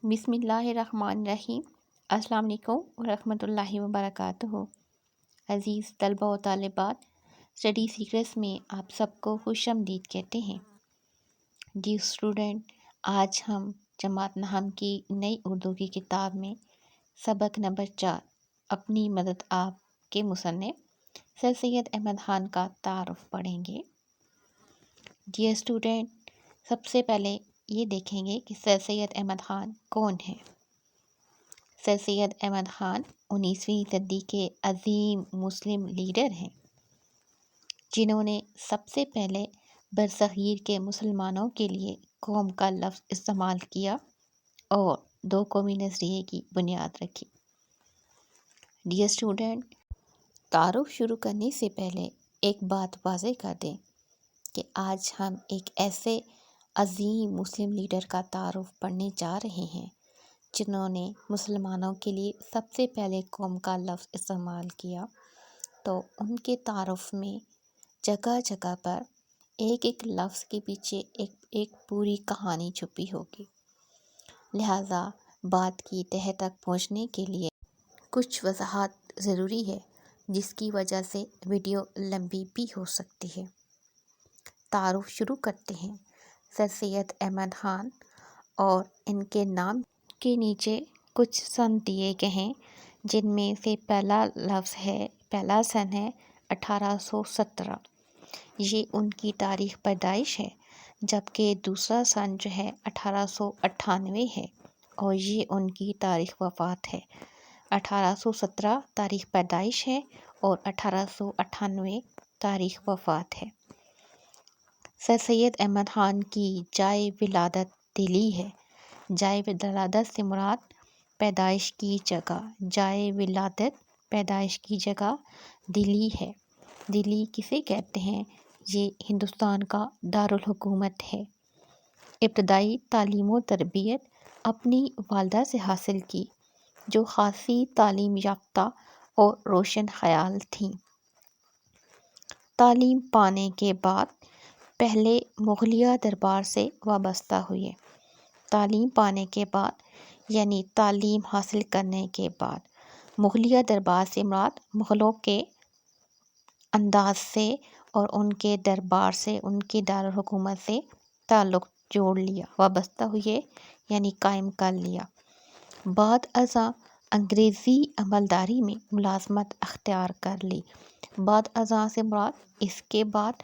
بسم اللہ الرحمن الرحیم۔ السلام علیکم ورحمۃ اللہ وبرکاتہ۔ عزیز طلبہ و طالبات، اسٹڈی سیکرٹس میں آپ سب کو خوش آمدید کہتے ہیں۔ ڈیئر اسٹوڈنٹ، آج ہم جماعت نہم کی نئی اردو کی کتاب میں سبق نمبر 4 اپنی مدد آپ کے مصنف سر سید احمد خان کا تعارف پڑھیں گے۔ ڈیئر اسٹوڈنٹ، سب سے پہلے یہ دیکھیں گے کہ سر سید احمد خان کون ہیں۔ سر سید احمد خان 19ویں صدی کے عظیم مسلم لیڈر ہیں، جنہوں نے سب سے پہلے برصغیر کے مسلمانوں کے لیے قوم کا لفظ استعمال کیا اور دو قومی نظریے کی بنیاد رکھی۔ ڈیئر اسٹوڈنٹ، تعارف شروع کرنے سے پہلے ایک بات واضح کر دیں کہ آج ہم ایک ایسے عظیم مسلم لیڈر کا تعارف پڑھنے جا رہے ہیں جنہوں نے مسلمانوں کے لیے سب سے پہلے قوم کا لفظ استعمال کیا، تو ان کے تعارف میں جگہ جگہ پر ایک ایک لفظ کے پیچھے ایک پوری کہانی چھپی ہوگی۔ لہٰذا بات کی تہہ تک پہنچنے کے لیے کچھ وضاحت ضروری ہے، جس کی وجہ سے ویڈیو لمبی بھی ہو سکتی ہے۔ تعارف شروع کرتے ہیں۔ سر سید احمد خان اور ان کے نام کے نیچے کچھ سن دیے گئے ہیں، جن میں سے پہلا لفظ ہے، پہلا سن ہے 1817۔ یہ ان کی تاریخ پیدائش ہے، جبکہ دوسرا سن جو ہے 1898 ہے اور یہ ان کی تاریخ وفات ہے۔ 1817 تاریخ پیدائش ہے اور 1898 تاریخ وفات ہے۔ سر سید احمد خان کی جائے ولادت دلی ہے۔ جائے ولادت سے مراد پیدائش کی جگہ، جائے ولادت پیدائش کی جگہ دلی ہے۔ دلی کسے کہتے ہیں؟ یہ ہندوستان کا دارالحکومت ہے۔ ابتدائی تعلیم و تربیت اپنی والدہ سے حاصل کی، جو خاصی تعلیم یافتہ اور روشن خیال تھیں۔ تعلیم پانے کے بعد پہلے مغلیہ دربار سے وابستہ ہوئے۔ تعلیم پانے کے بعد یعنی تعلیم حاصل کرنے کے بعد مغلیہ دربار سے مراد مغلوں کے انداز سے اور ان کے دربار سے، ان کے دارالحکومت سے تعلق جوڑ لیا، وابستہ ہوئے یعنی قائم کر لیا۔ بعد ازاں انگریزی عملداری میں ملازمت اختیار کر لی۔ بعد ازاں سے مراد اس کے بعد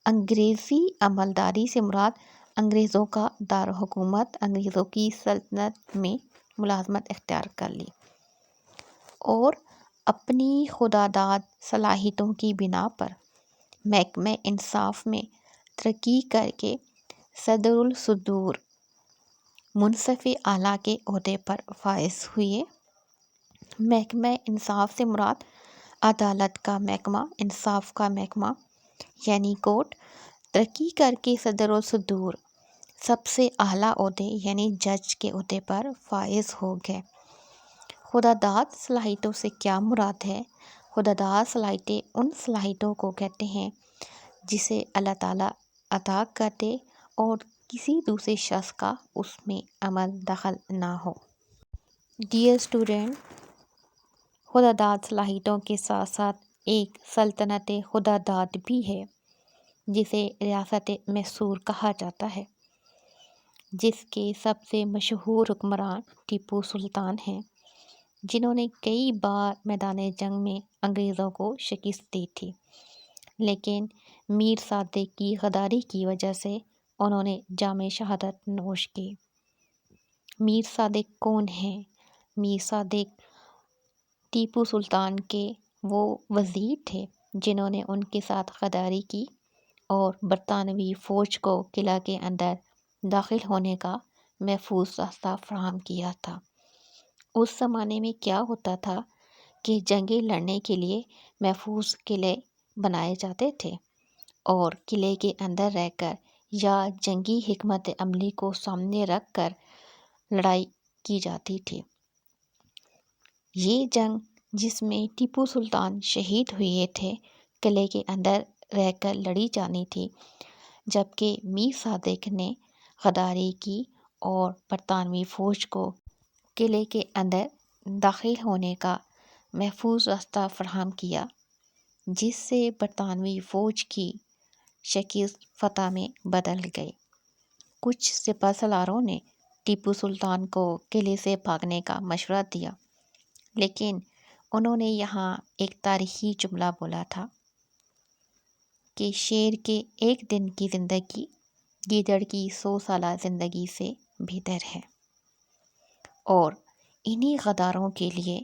انگریزی عملداری سے مراد انگریزوں کا دارالحکومت، انگریزوں کی سلطنت میں ملازمت اختیار کر لی، اور اپنی خوداداد صلاحیتوں کی بنا پر محکمہ انصاف میں ترقی کر کے صدر الصدور منصف اعلیٰ کے عہدے پر فائز ہوئے۔ محکمہ انصاف سے مراد عدالت کا محکمہ، انصاف کا محکمہ یعنی کورٹ۔ ترقی کر کے صدر الصدور سب سے اعلیٰ عہدے یعنی جج کے عہدے پر فائز ہو گئے۔ خوداداد صلاحیتوں سے کیا مراد ہے؟ خوداداد صلاحیتیں ان صلاحیتوں کو کہتے ہیں جسے اللہ تعالیٰ عطا کر دے اور کسی دوسرے شخص کا اس میں عمل دخل نہ ہو۔ ڈیئر اسٹوڈنٹ، خوداداد صلاحیتوں کے ساتھ ساتھ ایک سلطنت خوداداد بھی ہے، جسے ریاست میسور کہا جاتا ہے، جس کے سب سے مشہور حکمران ٹیپو سلطان ہیں، جنہوں نے کئی بار میدان جنگ میں انگریزوں کو شکست دی تھی، لیکن میر صادق کی غداری کی وجہ سے انہوں نے جام شہادت نوش کی۔ میر صادق کون ہیں؟ میر صادق ٹیپو سلطان کے وہ وزیر تھے جنہوں نے ان کے ساتھ غداری کی اور برطانوی فوج کو قلعہ کے اندر داخل ہونے کا محفوظ راستہ فراہم کیا تھا۔ اس زمانے میں کیا ہوتا تھا کہ جنگیں لڑنے کے لیے محفوظ قلعے بنائے جاتے تھے اور قلعے کے اندر رہ کر یا جنگی حکمت عملی کو سامنے رکھ کر لڑائی کی جاتی تھی۔ یہ جنگ جس میں ٹیپو سلطان شہید ہوئے تھے، قلعے کے اندر رہ کر لڑی جانی تھی، جبکہ میر صادق نے غداری کی اور برطانوی فوج کو قلعے کے اندر داخل ہونے کا محفوظ راستہ فراہم کیا، جس سے برطانوی فوج کی شکست فتح میں بدل گئی۔ کچھ سپہ سالاروں نے ٹیپو سلطان کو قلعے سے بھاگنے کا مشورہ دیا، لیکن انہوں نے یہاں ایک تاریخی جملہ بولا تھا کہ شیر کے ایک دن کی زندگی گیدڑ کی 100 سالہ زندگی سے بہتر ہے۔ اور انہی غداروں کے لیے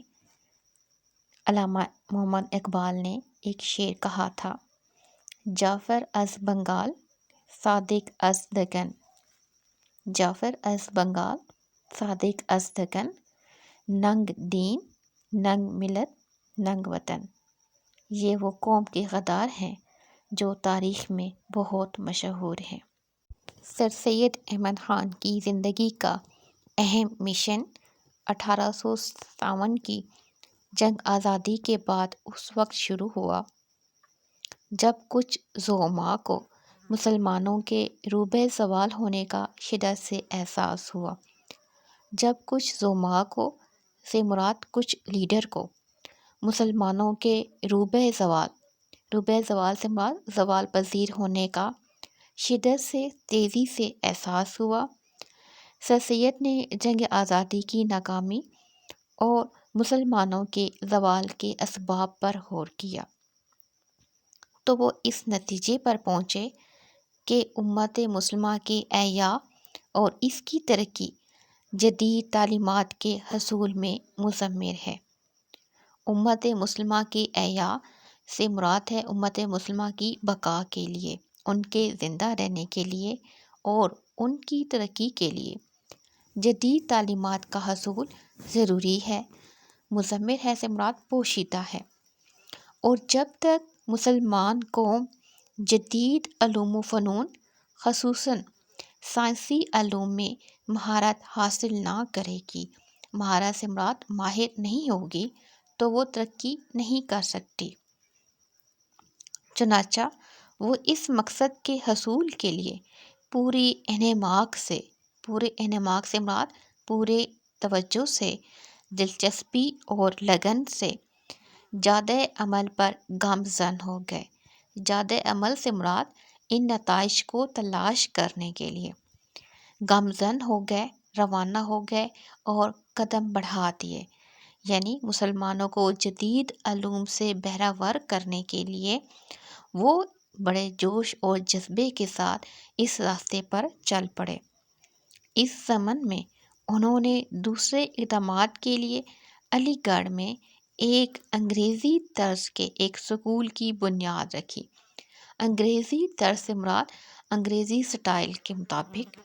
علامہ محمد اقبال نے ایک شعر کہا تھا: جعفر از بنگال صادق از دکن، جعفر از بنگال صادق از دکن، ننگ دین ننگ ملت ننگ وطن۔ یہ وہ قوم کے غدار ہیں جو تاریخ میں بہت مشہور ہیں۔ سر سید احمد خان کی زندگی کا اہم مشن 1857 کی جنگ آزادی کے بعد اس وقت شروع ہوا جب کچھ زعماء کو مسلمانوں کے روبہ زوال ہونے کا شدت سے احساس ہوا۔ جب کچھ زعماء کو سے مراد کچھ لیڈر کو مسلمانوں کے روبہ زوال سے مراد زوال پذیر ہونے کا شدت سے تیزی سے احساس ہوا، سر سید نے جنگ آزادی کی ناکامی اور مسلمانوں کے زوال کے اسباب پر غور کیا، تو وہ اس نتیجے پر پہنچے کہ امت مسلمہ کے احیاء اور اس کی ترقی جدید تعلیمات کے حصول میں مضمر ہے۔ امت مسلمہ کے احیاء سے مراد ہے امت مسلمہ کی بقا کے لیے، ان کے زندہ رہنے کے لیے اور ان کی ترقی کے لیے جدید تعلیمات کا حصول ضروری ہے۔ مضمر ہے سے مراد پوشیدہ ہے، اور جب تک مسلمان قوم جدید علوم و فنون خصوصاً سائنسی علوم میں مہارت حاصل نہ کرے گی، مہارت سے مراد ماہر نہیں ہوگی، تو وہ ترقی نہیں کر سکتی۔ چنانچہ وہ اس مقصد کے حصول کے لیے پورے انہماک سے مراد پورے توجہ سے، دلچسپی اور لگن سے جادۂ عمل پر گامزن ہو گئے۔ جادۂ عمل سے مراد ان نتائج کو تلاش کرنے کے لیے گامزن ہو گئے، روانہ ہو گئے اور قدم بڑھا دیے، یعنی مسلمانوں کو جدید علوم سے بہرہ کرنے کے لیے وہ بڑے جوش اور جذبے کے ساتھ اس راستے پر چل پڑے۔ اس ضمن میں انہوں نے دوسرے اقدامات کے لیے علی گڑھ میں ایک انگریزی طرز کے ایک سکول کی بنیاد رکھی۔ انگریزی طرز سے مراد انگریزی سٹائل کے مطابق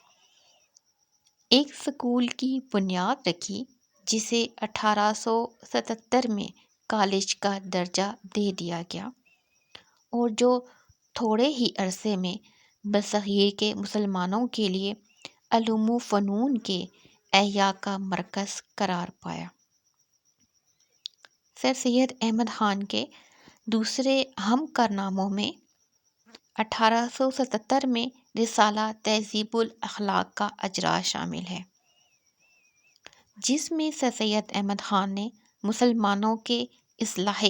ایک سکول کی بنیاد رکھی، جسے 1877 میں کالج کا درجہ دے دیا گیا، اور جو تھوڑے ہی عرصے میں برصغیر کے مسلمانوں کے لیے علوم و فنون کے احیاء کا مرکز قرار پایا۔ سر سید احمد خان کے دوسرے اہم کارناموں میں 1877 میں رسالہ تہذیب الاخلاق کا اجرا شامل ہے، جس میں سر سید احمد خان نے مسلمانوں کے اصلاح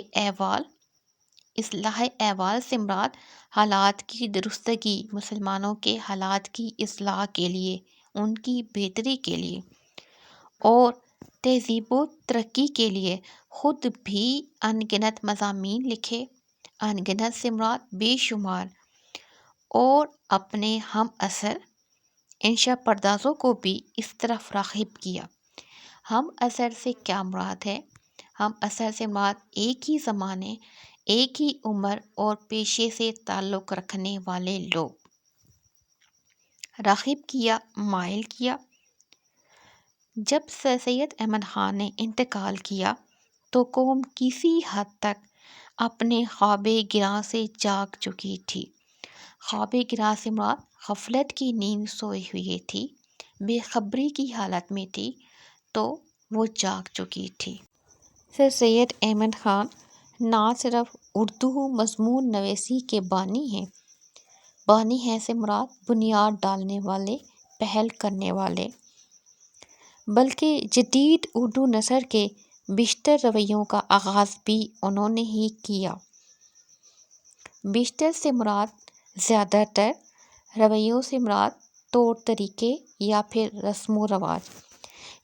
احوال سے مراد حالات کی درستگی، مسلمانوں کے حالات کی اصلاح کے لیے، ان کی بہتری کے لیے اور تہذیب و ترقی کے لیے خود بھی ان گنت مضامین لکھے، ان گنت سے مراد بے شمار، اور اپنے ہم عصر انشا پردازوں کو بھی اس طرف راغب کیا۔ ہم عصر سے کیا مراد ہے؟ ہم عصر سے مراد ایک ہی زمانے، ایک ہی عمر اور پیشے سے تعلق رکھنے والے لوگ۔ راغب کیا، مائل کیا۔ جب سر سید احمد خان نے انتقال کیا تو قوم کسی حد تک اپنے خواب گراں سے جاگ چکی تھی۔ خواب گراں سے مراد غفلت کی نیند سوئی ہوئی تھی، بے خبری کی حالت میں تھی، تو وہ جاگ چکی تھی۔ سر سید احمد خان نہ صرف اردو مضمون نویسی کے بانی ہیں سے مراد بنیاد ڈالنے والے، پہل کرنے والے، بلکہ جدید اردو نثر کے بیشتر رویوں کا آغاز بھی انہوں نے ہی کیا۔ بیشتر سے مراد زیادہ تر، رویوں سے مراد طور طریقے یا پھر رسم و رواج،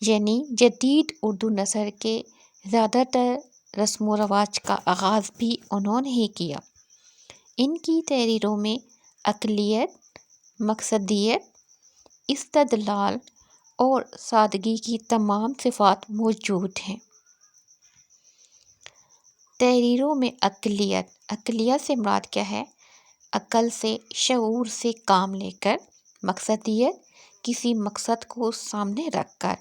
یعنی جدید اردو نثر کے زیادہ تر رسم و رواج کا آغاز بھی انہوں نے ہی کیا۔ ان کی تحریروں میں عقلیت، مقصدیت، استدلال اور سادگی کی تمام صفات موجود ہیں۔ تحریروں میں عقلیت سے مراد کیا ہے؟ عقل سے، شعور سے کام لے کر، مقصدیت کسی مقصد کو سامنے رکھ کر،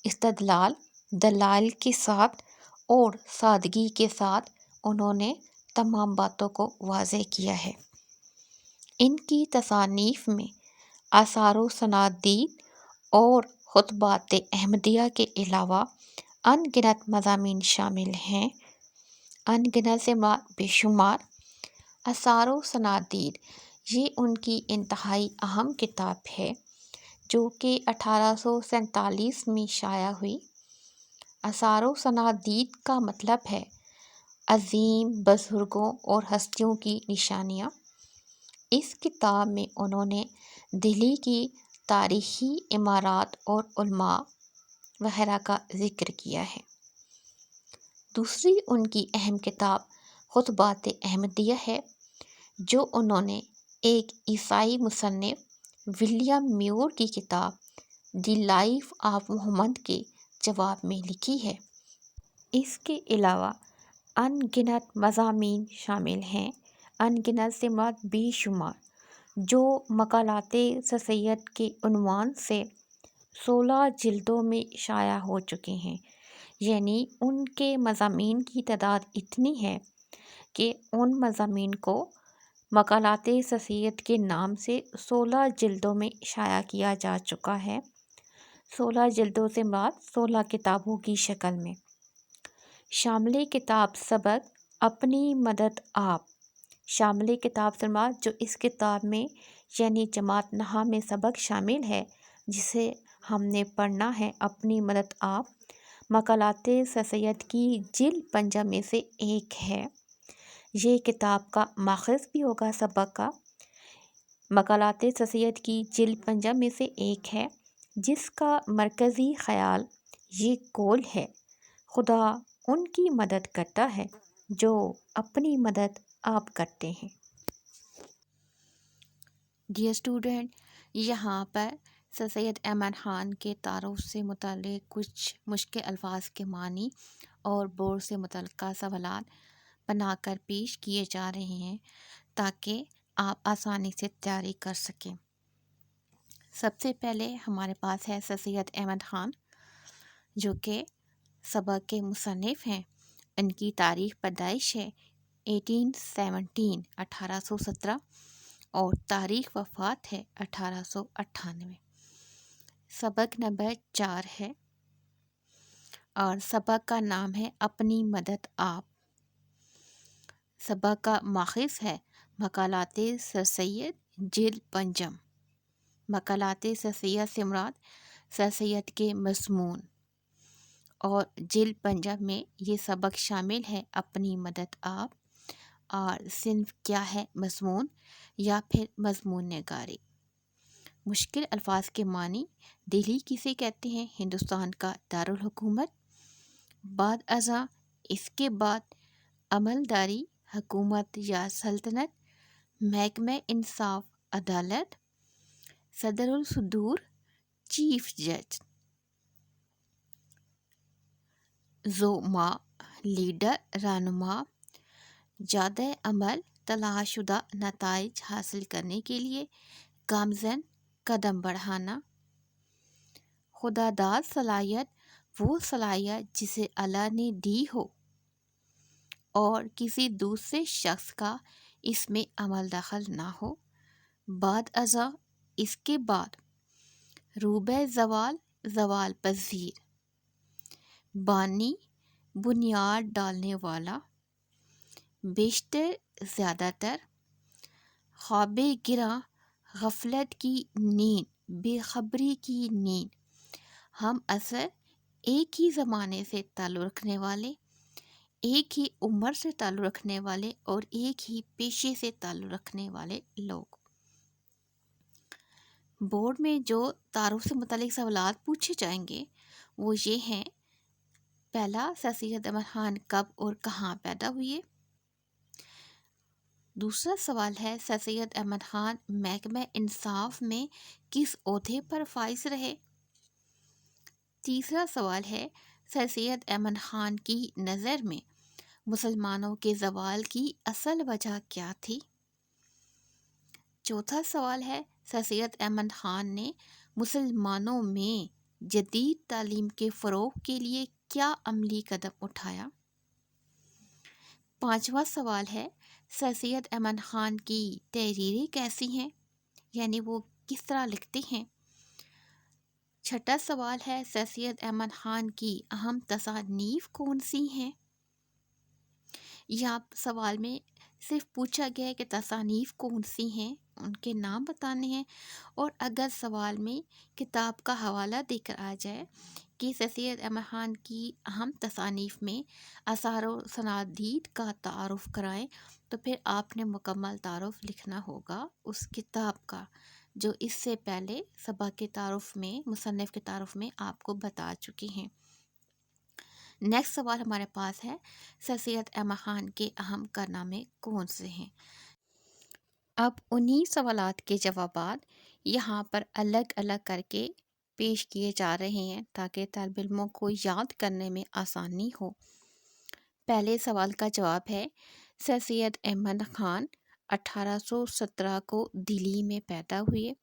استدلال دلائل کے ساتھ اور سادگی کے ساتھ انہوں نے تمام باتوں کو واضح کیا ہے۔ ان کی تصانیف میں آثار و سنادید اور خطبات احمدیہ کے علاوہ ان گنت مضامین شامل ہیں۔ ان گنت سے مراد بے شمار۔ آثار و سنادید یہ ان کی انتہائی اہم کتاب ہے جو کہ 1847 میں شائع ہوئی۔ آثار و سنادید کا مطلب ہے عظیم بزرگوں اور ہستیوں کی نشانیاں۔ اس کتاب میں انہوں نے دہلی کی تاریخی عمارات اور علماء وغیرہ کا ذکر کیا ہے۔ دوسری ان کی اہم کتاب خطبات احمدیہ ہے جو انہوں نے ایک عیسائی مصنف ولیم میور کی کتاب دی لائف آف محمد کے جواب میں لکھی ہے۔ اس کے علاوہ ان گنت مضامین شامل ہیں۔ ان گنت سے مراد بے شمار، جو مقالات سر سید کے عنوان سے 16 جلدوں میں شائع ہو چکے ہیں، یعنی ان کے مضامین کی تعداد اتنی ہے کہ ان مضامین کو مقالات سر سید کے نام سے 16 جلدوں میں شائع کیا جا چکا ہے۔ 16 جلدوں سے مراد 16 کتابوں کی شکل میں۔ شامل کتاب سبق اپنی مدد آپ، شامل کتاب سے مراد جو اس کتاب میں یعنی جماعت نہا میں سبق شامل ہے جسے ہم نے پڑھنا ہے، اپنی مدد آپ، مقالات سر سید کی جلد 5 میں سے ایک ہے۔ یہ کتاب کا ماخذ بھی ہوگا سبق کا۔ مقالات سر سید کی جلد 5 میں سے ایک ہے جس کا مرکزی خیال یہ قول ہے: خدا ان کی مدد کرتا ہے جو اپنی مدد آپ کرتے ہیں۔ ڈیئر اسٹوڈنٹ، یہاں پر سر سید احمد خان کے تعارف سے متعلق کچھ مشکل الفاظ کے معنی اور بورڈ سے متعلقہ سوالات بنا کر پیش کیے جا رہے ہیں تاکہ آپ آسانی سے تیاری کر سکیں۔ سب سے پہلے ہمارے پاس ہے سر سید احمد خان جو کہ سبق کے مصنف ہیں۔ ان کی تاریخ پیدائش ہے 1817 اور تاریخ وفات ہے 1898۔ سبق نمبر 4 ہے اور سبق کا نام ہے اپنی مدد آپ۔ سبق کا ماخذ ہے مقالات سر سید جلد 5۔ مقالات سر سید سے مراد سر سید کے مضمون، اور جلد 5 میں یہ سبق شامل ہے اپنی مدد آپ، اور صنف کیا ہے؟ مضمون یا پھر مضمون نگاری۔ مشکل الفاظ کے معنی: دہلی کسے کہتے ہیں؟ ہندوستان کا دارالحکومت۔ بعد ازاں، اس کے بعد، عملداری، حکومت یا سلطنت، محکمہ انصاف عدالت، صدر الصدور، چیف جج، زعما لیڈر رہنما، جادہ عمل تلاش شدہ نتائج حاصل کرنے کے لیے گامزن قدم بڑھانا، خداداد صلاحیت وہ صلاحیت جسے اللہ نے دی ہو اور کسی دوسرے شخص کا اس میں عمل دخل نہ ہو۔ بعد ازاں، اس کے بعد، روبہ زوال، زوال پذیر، بانی، بنیاد ڈالنے والا، بیشتر، زیادہ تر، خواب گراں، غفلت کی نیند، بے خبری کی نیند، ہم اثر ایک ہی زمانے سے تعلق رکھنے والے، ایک ہی عمر سے تعلق رکھنے والے اور ایک ہی پیشے سے تعلق رکھنے والے لوگ۔ بورڈ میں جو تعارف سے متعلق سوالات پوچھے جائیں گے وہ یہ ہیں: پہلا، سر سید احمد خان کب اور کہاں پیدا ہوئے؟ دوسرا سوال ہے، سر سید احمد خان محکمہ انصاف میں کس عہدے پر فائز رہے؟ تیسرا سوال ہے، سر سید احمد خان کی نظر میں مسلمانوں کے زوال کی اصل وجہ کیا تھی؟ چوتھا سوال ہے، سر سید احمد خان نے مسلمانوں میں جدید تعلیم کے فروغ کے لیے کیا عملی قدم اٹھایا؟ پانچواں سوال ہے، سر سید احمد خان کی تحریریں کیسی ہیں، یعنی وہ کس طرح لکھتے ہیں؟ چھٹا سوال ہے، سر سید احمد خان کی اہم تصانیف کون سی ہیں؟ یہاں سوال میں صرف پوچھا گیا ہے کہ تصانیف کون سی ہیں، ان کے نام بتانے ہیں، اور اگر سوال میں کتاب کا حوالہ دے کر آ جائے کہ سر سید احمد خان کی اہم تصانیف میں آثار و سنادید کا تعارف کرائیں تو پھر آپ نے مکمل تعارف لکھنا ہوگا اس کتاب کا، جو اس سے پہلے سبق کے تعارف میں، مصنف کے تعارف میں آپ کو بتا چکی ہیں۔ نیکسٹ سوال ہمارے پاس ہے، سر سید احمد خان کے اہم کارنامے کون سے ہیں؟ اب انہی سوالات کے جوابات یہاں پر الگ الگ کر کے پیش کیے جا رہے ہیں تاکہ طالب علموں کو یاد کرنے میں آسانی ہو۔ پہلے سوال کا جواب ہے، سر سید احمد خان 1817 کو دلی میں پیدا ہوئے۔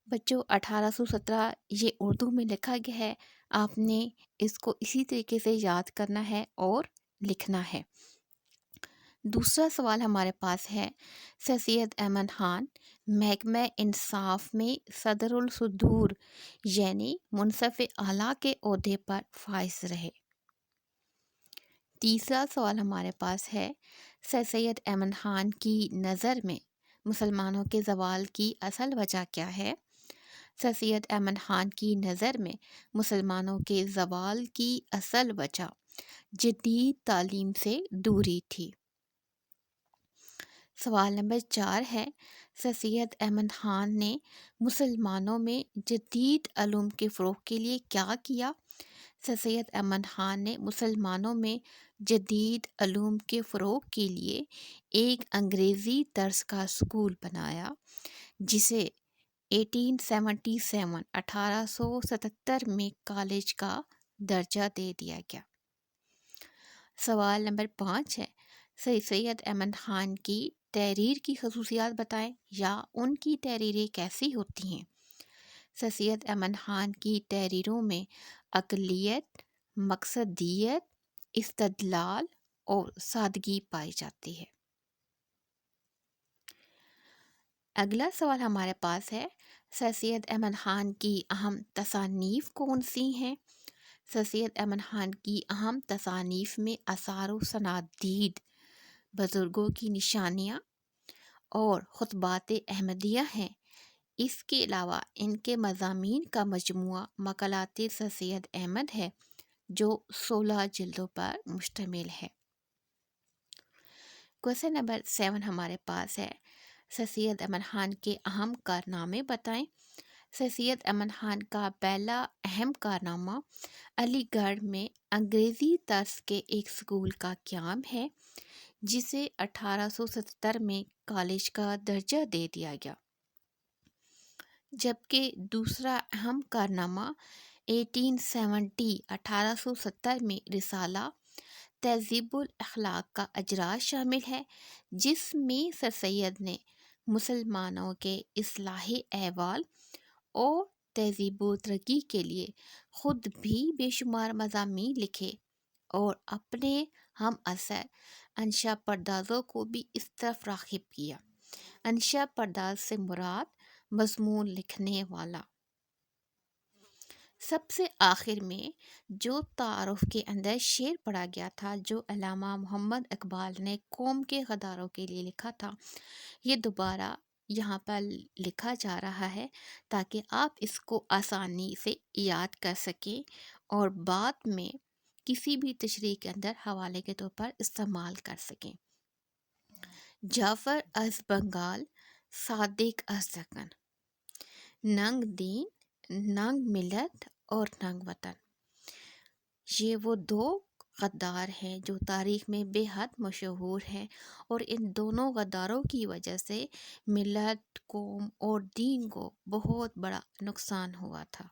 بچوں، 1817 یہ اردو میں لکھا گیا ہے، آپ نے اس کو اسی طریقے سے یاد کرنا ہے اور لکھنا ہے۔ دوسرا سوال ہمارے پاس ہے، سر سید احمد خان محکمہ انصاف میں صدر الصدور یعنی منصف اعلیٰ کے عہدے پر فائز رہے۔ تیسرا سوال ہمارے پاس ہے، سر سید احمد خان کی نظر میں مسلمانوں کے زوال کی اصل وجہ کیا ہے؟ سر سید احمد خان کی نظر میں مسلمانوں کے زوال کی اصل وجہ جدید تعلیم سے دوری تھی۔ سوال نمبر 4 ہے، سر سید احمد خان نے مسلمانوں میں جدید علوم کے فروغ کے لیے کیا کیا؟ سر سید احمد خان نے مسلمانوں میں جدید علوم کے فروغ کے لیے ایک انگریزی طرز کا اسکول بنایا جسے 1877 میں کالج کا درجہ دے دیا گیا۔ سوال نمبر 5 ہے، سر سید احمد خان کی تحریر کی خصوصیات بتائیں یا ان کی تحریریں کیسی ہوتی ہیں؟ سر سید احمد خان کی تحریروں میں عقلیت، مقصدیت، استدلال اور سادگی پائی جاتی ہے۔ اگلا سوال ہمارے پاس ہے، سر سید احمد خان کی اہم تصانیف کون سی ہیں؟ سر سید احمد خان کی اہم تصانیف میں آثار و سنادید، بزرگوں کی نشانیاں اور خطبات احمدیہ ہیں۔ اس کے علاوہ ان کے مضامین کا مجموعہ مقالات سر سید احمد ہے جو 16 جلدوں پر مشتمل ہے۔ کویسچن نمبر 7 ہمارے پاس ہے، سر سید احمد خان کے اہم کارنامے بتائیں۔ سر سید احمد خان کا پہلا اہم کارنامہ علی گڑھ میں انگریزی طرز کے ایک اسکول کا قیام ہے جسے 1877 میں کالج کا درجہ دے دیا گیا، جبکہ دوسرا اہم کارنامہ 1870 میں رسالہ تہذیب الاخلاق کا اجراء شامل ہے، جس میں سر سید نے مسلمانوں کے اصلاحی احوال اور تہذیب و ترقی کے لیے خود بھی بے شمار مضامین لکھے اور اپنے ہم عصر انشا پردازوں کو بھی اس طرف راغب کیا۔ انشا پرداز سے مراد مضمون لکھنے والا۔ سب سے آخر میں جو تعارف کے اندر شعر پڑھا گیا تھا جو علامہ محمد اقبال نے قوم کے غداروں کے لیے لکھا تھا، یہ دوبارہ یہاں پر لکھا جا رہا ہے تاکہ آپ اس کو آسانی سے یاد کر سکیں اور بعد میں کسی بھی تشریح کے اندر حوالے کے طور پر استعمال کر سکیں۔ جعفر از بنگال، صادق از دکن، ننگ دین، ننگ ملت اور ننگ وطن۔ یہ وہ دو غدار ہیں جو تاریخ میں بے حد مشہور ہیں، اور ان دونوں غداروں کی وجہ سے ملت، قوم اور دین کو بہت بڑا نقصان ہوا تھا۔